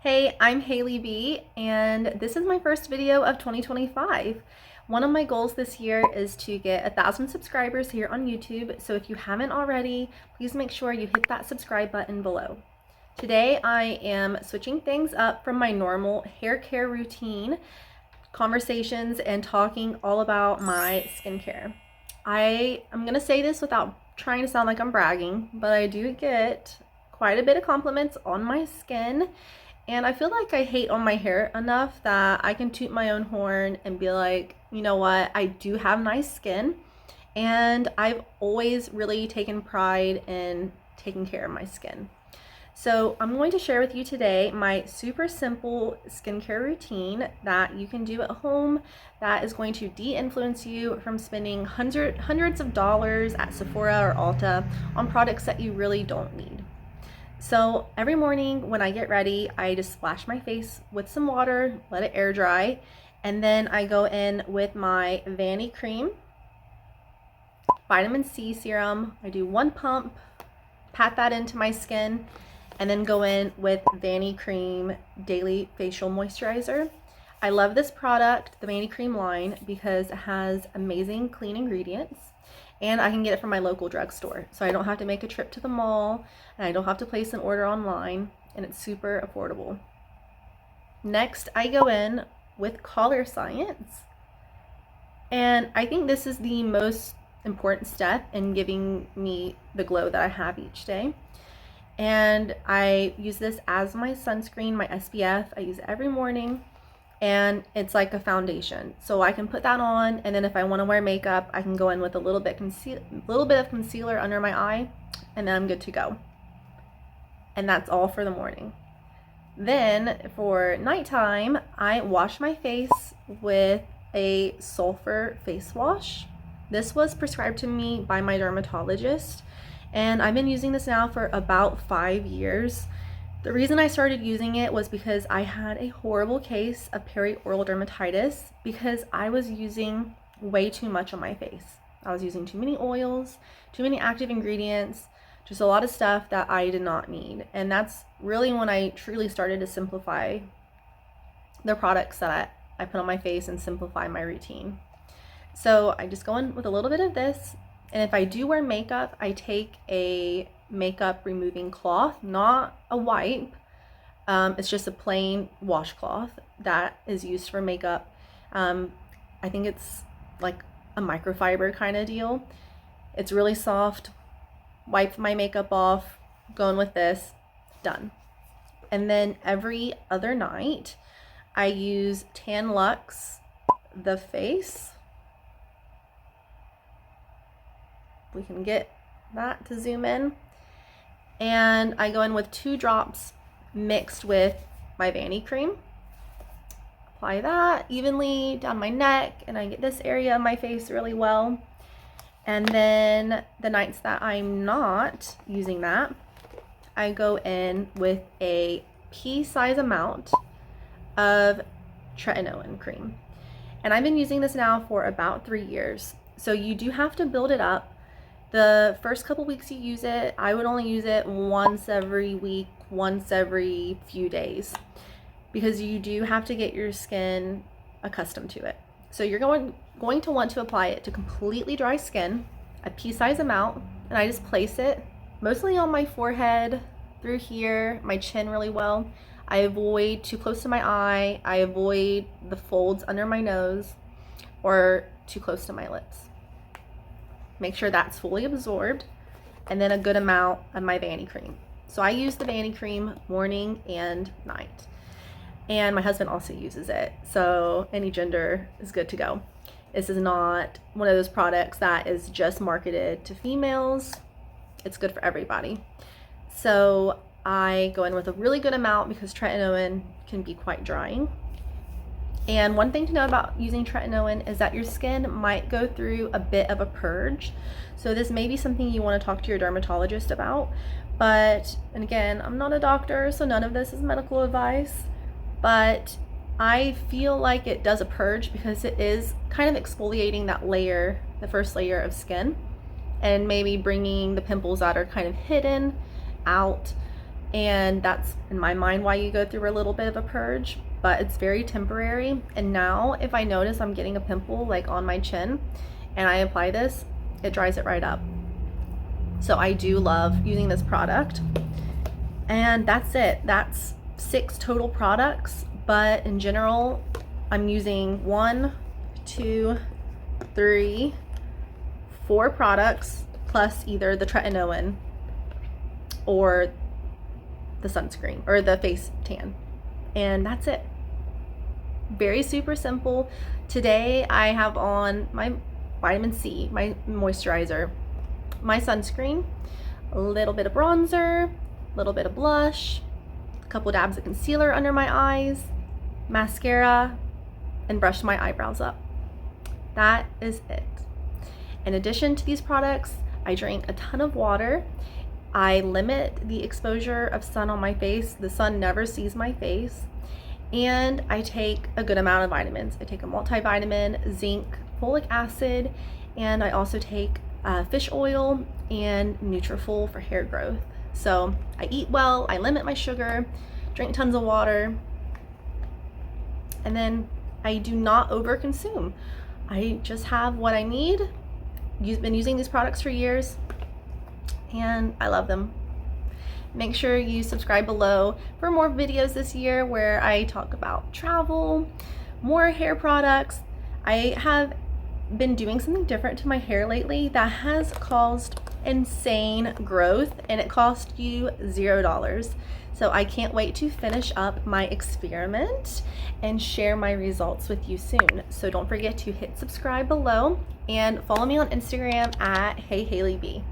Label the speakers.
Speaker 1: Hey, I'm Haley B, and this is my first video of 2025. One of my goals this year is to get 1,000 subscribers here on YouTube, so if you haven't already, please make sure you hit that subscribe button below. Today I am switching things up from my normal hair care routine, conversations, and talking all about my skincare. I'm gonna say this without trying to sound like I'm bragging, but I do get quite a bit of compliments on my skin. And I feel like I hate on my hair enough that I can toot my own horn and be like, you know what, I do have nice skin. And I've always really taken pride in taking care of my skin. So I'm going to share with you today my super simple skincare routine that you can do at home that is going to de-influence you from spending hundreds of dollars at Sephora or Ulta on products that you really don't need. So every morning when I get ready, I just splash my face with some water, let it air dry, and then I go in with my Vanny cream, vitamin C serum. I do one pump, pat that into my skin, and then go in with Vanny cream daily facial moisturizer. I love this product, the Vanny cream line, because it has amazing clean ingredients. And I can get it from my local drugstore. So I don't have to make a trip to the mall, and I don't have to place an order online, and it's super affordable. Next, I go in with Color Science. And I think this is the most important step in giving me the glow that I have each day. And I use this as my sunscreen, my SPF. I use it every morning. And it's like a foundation, so I can put that on, and then if I want to wear makeup, I can go in with a little bit of concealer under my eye, and then I'm good to go. And that's all for the morning. Then for nighttime, I wash my face with a sulfur face wash. This was prescribed to me by my dermatologist, and I've been using this now for about 5 years. The reason I started using it was because I had a horrible case of perioral dermatitis because I was using way too much on my face. I was using too many oils, too many active ingredients, just a lot of stuff that I did not need. And that's really when I truly started to simplify the products that I put on my face and simplify my routine. So I just go in with a little bit of this. And if I do wear makeup, I take a makeup removing cloth, not a wipe. It's just a plain washcloth that is used for makeup. I think it's like a microfiber kind of deal. It's really soft. Wipe my makeup off, go in with this, done. And then every other night, I use Tan Luxe The Face. We can get that to zoom in. And I go in with 2 drops mixed with my Vanny cream. Apply that evenly down my neck, and I get this area of my face really well. And then the nights that I'm not using that, I go in with a pea-size amount of tretinoin cream. And I've been using this now for about 3 years. So you do have to build it up. The first couple weeks you use it, I would only use it once every week, once every few days, because you do have to get your skin accustomed to it. So you're going to want to apply it to completely dry skin, a pea-size amount, and I just place it mostly on my forehead, through here, my chin really well. I avoid too close to my eye. I avoid the folds under my nose or too close to my lips. Make sure that's fully absorbed, and then a good amount of my Vanny cream. So I use the Vanny cream morning and night, and my husband also uses it, so any gender is good to go. This is not one of those products that is just marketed to females. It's good for everybody. So I go in with a really good amount because tretinoin can be quite drying. And one thing to know about using tretinoin is that your skin might go through a bit of a purge. So this may be something you want to talk to your dermatologist about. But, and again, I'm not a doctor, so none of this is medical advice. But I feel like it does a purge because it is kind of exfoliating that layer, the first layer of skin, and maybe bringing the pimples that are kind of hidden out. And that's in my mind why you go through a little bit of a purge, but it's very temporary. And now if I notice I'm getting a pimple like on my chin and I apply this, it dries it right up. So I do love using this product. And that's it. That's 6 total products, but in general, I'm using 1, 2, 3, 4 products plus either the tretinoin or the sunscreen or the face tan. And that's it. Very super simple. Today I have on my vitamin C, my moisturizer, my sunscreen, a little bit of bronzer, a little bit of blush, a couple dabs of concealer under my eyes, mascara, and brush my eyebrows up. That is it. In addition to these products, I drink a ton of water. I limit the exposure of sun on my face. The sun never sees my face. And I take a good amount of vitamins. I take a multivitamin, zinc, folic acid, and I also take fish oil and Nutrafol for hair growth. So I eat well, I limit my sugar, drink tons of water, and then I do not overconsume. I just have what I need. I've been using these products for years and I love them. Make sure you subscribe below for more videos this year where I talk about travel, more hair products. I have been doing something different to my hair lately that has caused insane growth, and it cost you $0. So I can't wait to finish up my experiment and share my results with you soon. So don't forget to hit subscribe below and follow me on Instagram at HeyHaileyB.